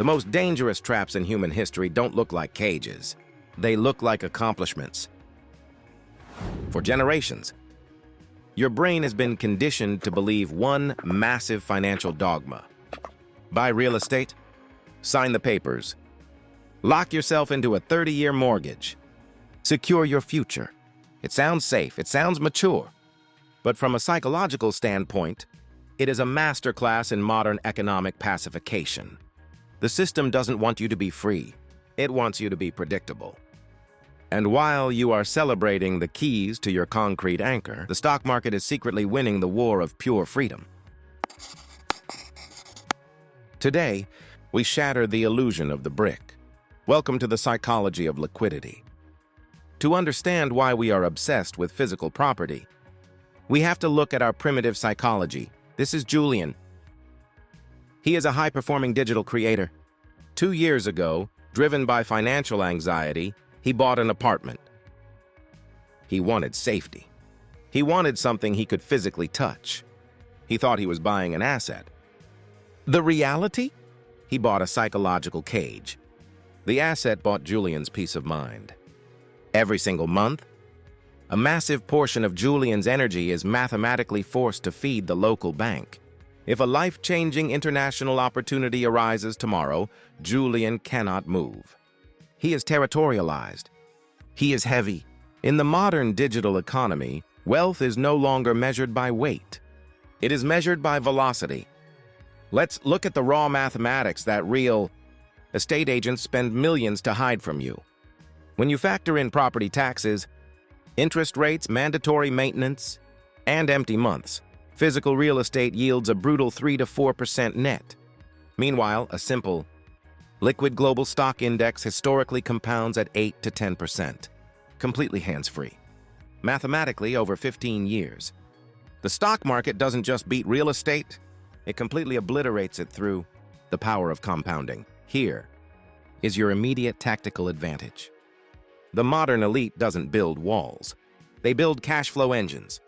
The most dangerous traps in human history don't look like cages. They look like accomplishments. For generations, your brain has been conditioned to believe one massive financial dogma. Buy real estate, sign the papers, lock yourself into a 30-year mortgage, secure your future. It sounds safe, it sounds mature, but from a psychological standpoint, it is a masterclass in modern economic pacification. The system doesn't want you to be free, it wants you to be predictable. And while you are celebrating the keys to your concrete anchor, the stock market is secretly winning the war of pure freedom. Today, we shatter the illusion of the brick. Welcome to the psychology of liquidity. To understand why we are obsessed with physical property, we have to look at our primitive psychology. This is Julian. He is a high-performing digital creator. 2 years ago, driven by financial anxiety, he bought an apartment. He wanted safety. He wanted something he could physically touch. He thought he was buying an asset. The reality? He bought a psychological cage. The asset bought Julian's peace of mind. Every single month, a massive portion of Julian's energy is mathematically forced to feed the local bank. If a life-changing international opportunity arises tomorrow, Julian cannot move. He is territorialized. He is heavy. In the modern digital economy, wealth is no longer measured by weight. It is measured by velocity. Let's look at the raw mathematics that real estate agents spend millions to hide from you. When you factor in property taxes, interest rates, mandatory maintenance, and empty months, physical real estate yields a brutal 3 to 4% net. Meanwhile, a simple liquid global stock index historically compounds at 8 to 10%, completely hands-free. Mathematically, over 15 years. The stock market doesn't just beat real estate, it completely obliterates it through the power of compounding. Here is your immediate tactical advantage. The modern elite doesn't build walls. They build cash flow engines.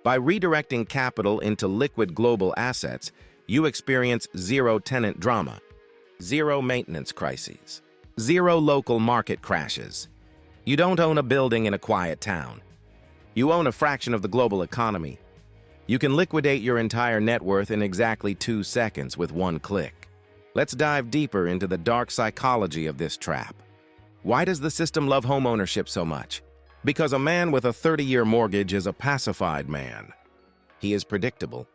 By redirecting capital into liquid global assets, you experience zero tenant drama, zero maintenance crises, zero local market crashes. You don't own a building in a quiet town. You own a fraction of the global economy. You can liquidate your entire net worth in exactly 2 seconds with one click. Let's dive deeper into the dark psychology of this trap. Why does the system love homeownership so much? Because a man with a 30-year mortgage is a pacified man. He is predictable.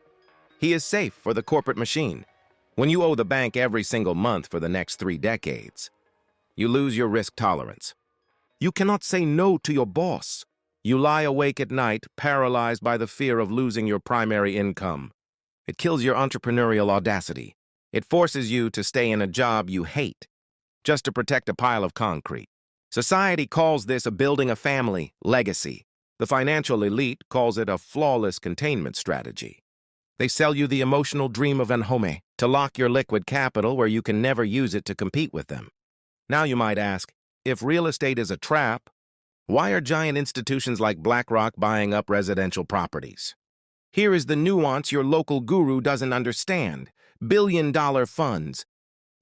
He is safe for the corporate machine. When you owe the bank every single month for the next 3 decades, you lose your risk tolerance. You cannot say no to your boss. You lie awake at night, paralyzed by the fear of losing your primary income. It kills your entrepreneurial audacity. It forces you to stay in a job you hate, just to protect a pile of concrete. Society calls this a building a family legacy. The financial elite calls it a flawless containment strategy. They sell you the emotional dream of an home, to lock your liquid capital where you can never use it to compete with them. Now you might ask, if real estate is a trap, why are giant institutions like BlackRock buying up residential properties? Here is the nuance your local guru doesn't understand. Billion-dollar funds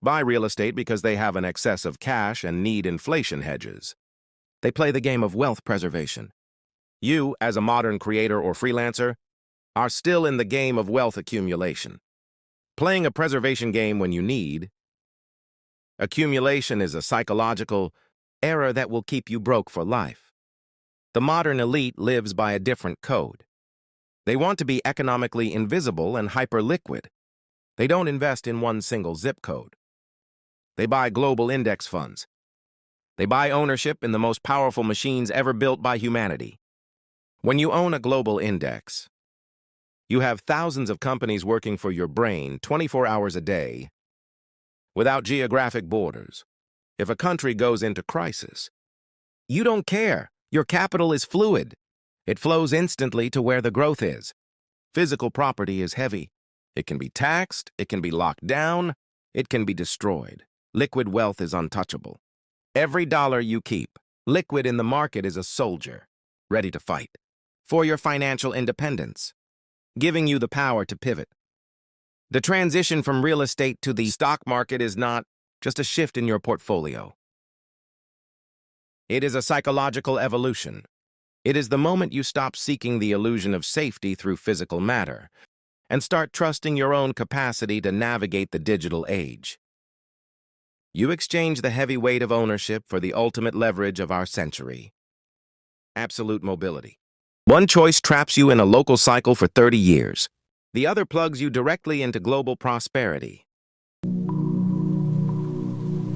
buy real estate because they have an excess of cash and need inflation hedges. They play the game of wealth preservation. You, as a modern creator or freelancer, are still in the game of wealth accumulation. Playing a preservation game when you need. Accumulation is a psychological error that will keep you broke for life. The modern elite lives by a different code. They want to be economically invisible and hyper-liquid. They don't invest in one single zip code. They buy global index funds. They buy ownership in the most powerful machines ever built by humanity. When you own a global index, you have thousands of companies working for your brain 24 hours a day, without geographic borders. If a country goes into crisis, you don't care. Your capital is fluid. It flows instantly to where the growth is. Physical property is heavy. It can be taxed, it can be locked down, it can be destroyed. Liquid wealth is untouchable. Every dollar you keep, liquid in the market, is a soldier, ready to fight. For your financial independence, giving you the power to pivot. The transition from real estate to the stock market is not just a shift in your portfolio. It is a psychological evolution. It is the moment you stop seeking the illusion of safety through physical matter and start trusting your own capacity to navigate the digital age. You exchange the heavy weight of ownership for the ultimate leverage of our century: absolute mobility. One choice traps you in a local cycle for 30 years. The other plugs you directly into global prosperity.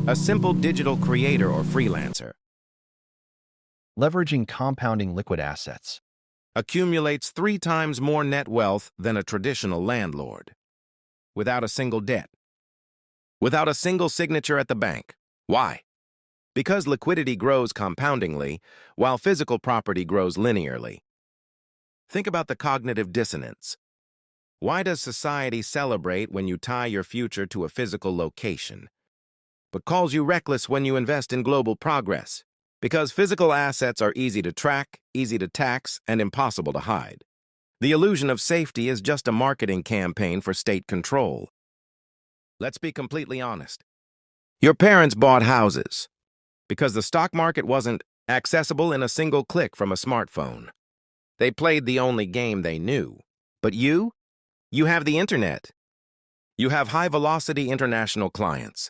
A simple digital creator or freelancer Leveraging compounding liquid assets. accumulates 3 times more net wealth than a traditional landlord, without a single debt, without a single signature at the bank. Why? Because liquidity grows compoundingly, while physical property grows linearly. Think about the cognitive dissonance. Why does society celebrate when you tie your future to a physical location, but calls you reckless when you invest in global progress? Because physical assets are easy to track, easy to tax, and impossible to hide. The illusion of safety is just a marketing campaign for state control. Let's be completely honest. Your parents bought houses because the stock market wasn't accessible in a single click from a smartphone. They played the only game they knew. But you have the internet. You have high-velocity international clients.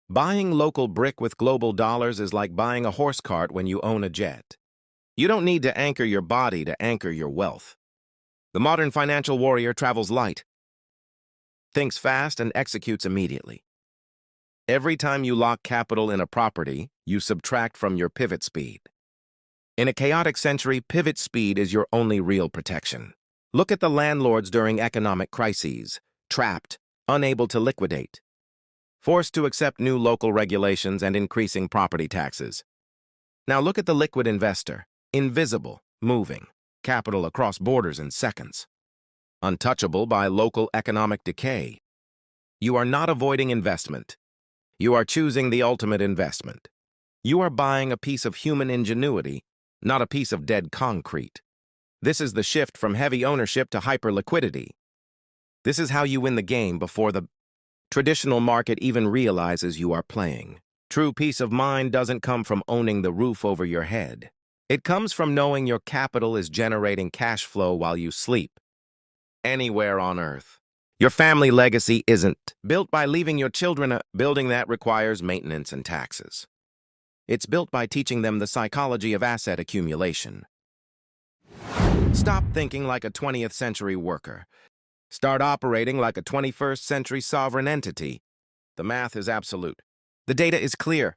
Buying local brick with global dollars is like buying a horse cart when you own a jet. You don't need to anchor your body to anchor your wealth. The modern financial warrior travels light, thinks fast, and executes immediately. Every time you lock capital in a property, you subtract from your pivot speed. In a chaotic century, pivot speed is your only real protection. Look at the landlords during economic crises: trapped, unable to liquidate, forced to accept new local regulations and increasing property taxes. Now look at the liquid investor: invisible, moving capital across borders in seconds, untouchable by local economic decay. You are not avoiding investment. You are choosing the ultimate investment. You are buying a piece of human ingenuity, not a piece of dead concrete. This is the shift from heavy ownership to hyper-liquidity. This is how you win the game before the traditional market even realizes you are playing. True peace of mind doesn't come from owning the roof over your head. It comes from knowing your capital is generating cash flow while you sleep, anywhere on Earth. Your family legacy isn't built by leaving your children a building that requires maintenance and taxes. It's built by teaching them the psychology of asset accumulation. Stop thinking like a 20th century worker. Start operating like a 21st century sovereign entity. The math is absolute. The data is clear.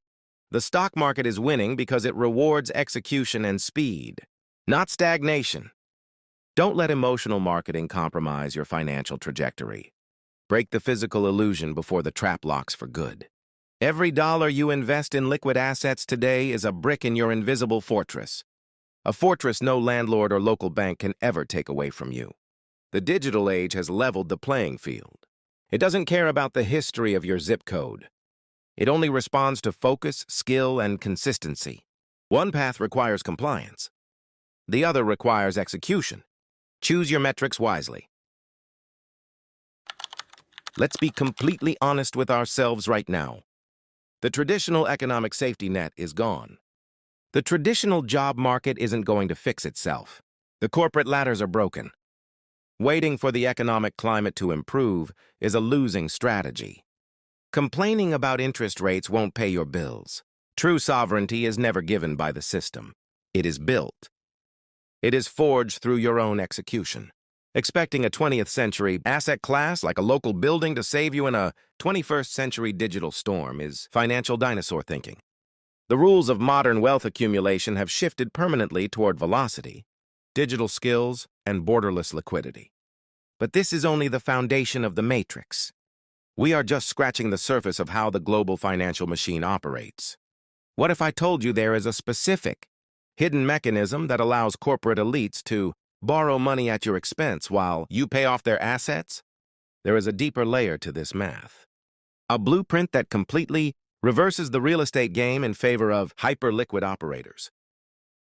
The stock market is winning because it rewards execution and speed, not stagnation. Don't let emotional marketing compromise your financial trajectory. Break the physical illusion before the trap locks for good. Every dollar you invest in liquid assets today is a brick in your invisible fortress. A fortress no landlord or local bank can ever take away from you. The digital age has leveled the playing field. It doesn't care about the history of your zip code. It only responds to focus, skill, and consistency. One path requires compliance. The other requires execution. Choose your metrics wisely. Let's be completely honest with ourselves right now. The traditional economic safety net is gone. The traditional job market isn't going to fix itself. The corporate ladders are broken. Waiting for the economic climate to improve is a losing strategy. Complaining about interest rates won't pay your bills. True sovereignty is never given by the system. It is built. It is forged through your own execution. Expecting a 20th century asset class like a local building to save you in a 21st century digital storm is financial dinosaur thinking. The rules of modern wealth accumulation have shifted permanently toward velocity, digital skills, and borderless liquidity. But this is only the foundation of the matrix. We are just scratching the surface of how the global financial machine operates. What if I told you there is a specific, hidden mechanism that allows corporate elites to borrow money at your expense while you pay off their assets? There is a deeper layer to this math. A blueprint that completely reverses the real estate game in favor of hyper-liquid operators.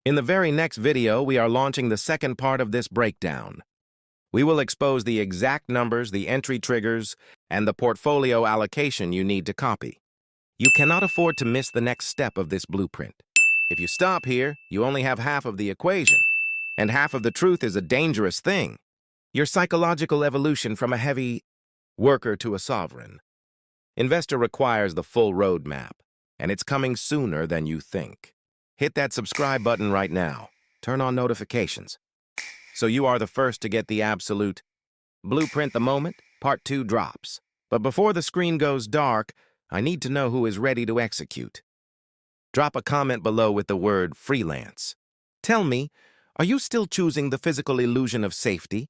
In the very next video, we are launching the second part of this breakdown. We will expose the exact numbers, the entry triggers, and the portfolio allocation you need to copy. You cannot afford to miss the next step of this blueprint. If you stop here, you only have half of the equation. And half of the truth is a dangerous thing. Your psychological evolution from a heavy worker to a sovereign. Investor requires the full roadmap, and it's coming sooner than you think. Hit that subscribe button right now. Turn on notifications, so you are the first to get the absolute blueprint the moment Part 2 drops. But before the screen goes dark, I need to know who is ready to execute. Drop a comment below with the word freelance. Tell me, are you still choosing the physical illusion of safety?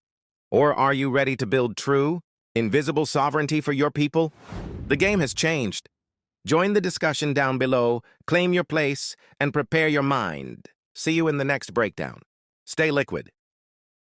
Or are you ready to build true, invisible sovereignty for your people? The game has changed. Join the discussion down below, claim your place, and prepare your mind. See you in the next breakdown. Stay liquid.